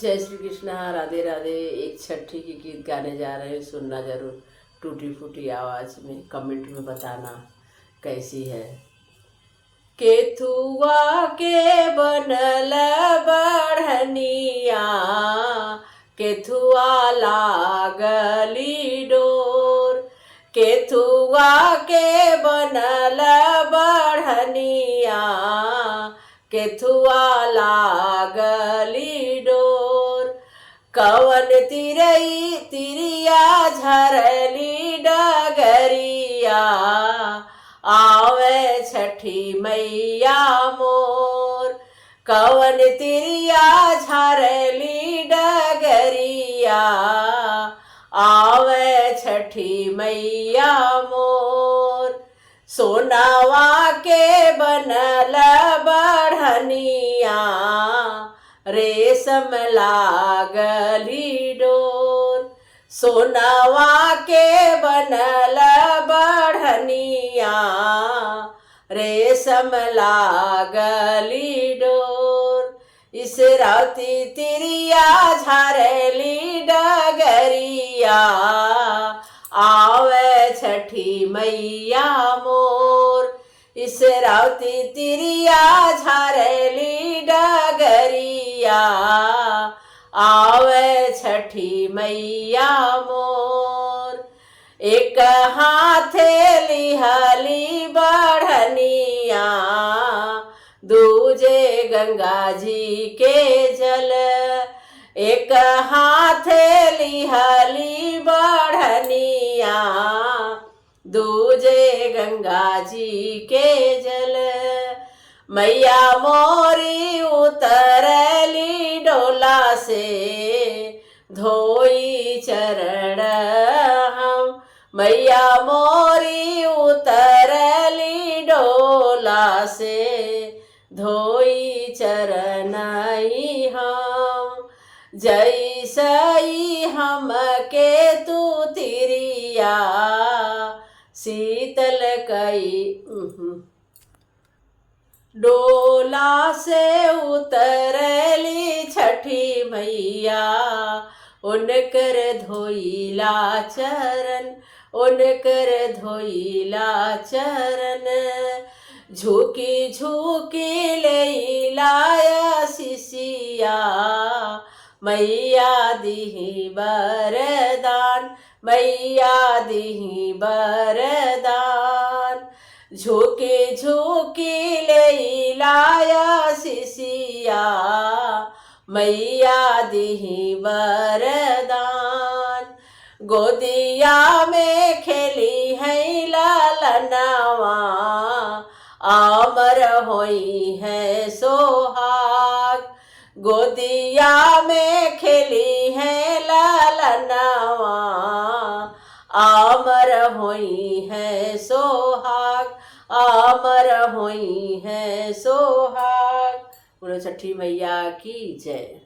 जय श्री कृष्ण। राधे राधे। एक छठी की गीत गाने जा रहे हैं, सुनना जरूर। टूटी फूटी आवाज़ में कमेंट में बताना कैसी है। केथुआ के बनल बढ़निया, केथुआ लागली डोर। केथुआ के बनल बढ़निया, केथुआ लागली डोर। कवन तिरई तिरिया झरली डगरिया, आवे छठी मैया मोर। कवन तिरिया झरली डगरिया, आवे छठी मैया मोर। सोनावा के बनल बढ़निया, रेशम लागली डोर। सोनावा के बनल बढ़निया, रेशम लागली डोर। इस राती तिरिया झरली डगरिया, आवे छठी मैया मोर। इस राती तिरिया झरली डगरिया, आवे छठी मैया मोर। एक हाथे लिहली बढ़निया, दूजे गंगा जी के जल। एक हाथे लिहली बढ़निया, दूजे गंगा जी के जल। मैया मोरी उतरली डोला से, धोई चरण हम। मैया मोरी उतरली डोला से, धोई चरण हम। जैसई हम के तू तिरिया, शीतल कई डोला से उतरली छठी मैया। उनकर धोइला चरण, उनकर धोइला चरण। झुकी झुकी लैला शिशिया, मैया दिही बरदान, मैया दिही बरदान। झुकी झुकी लैला शिशिया, मैया दिही बरदान। गोदिया में खेली है लालनावा, अमर होई है सोहाग। गोदिया में खेली है लालनावा, अमर होई है सोहाग, अमर होई है सोहाग। बोलो छठी मैया की जय।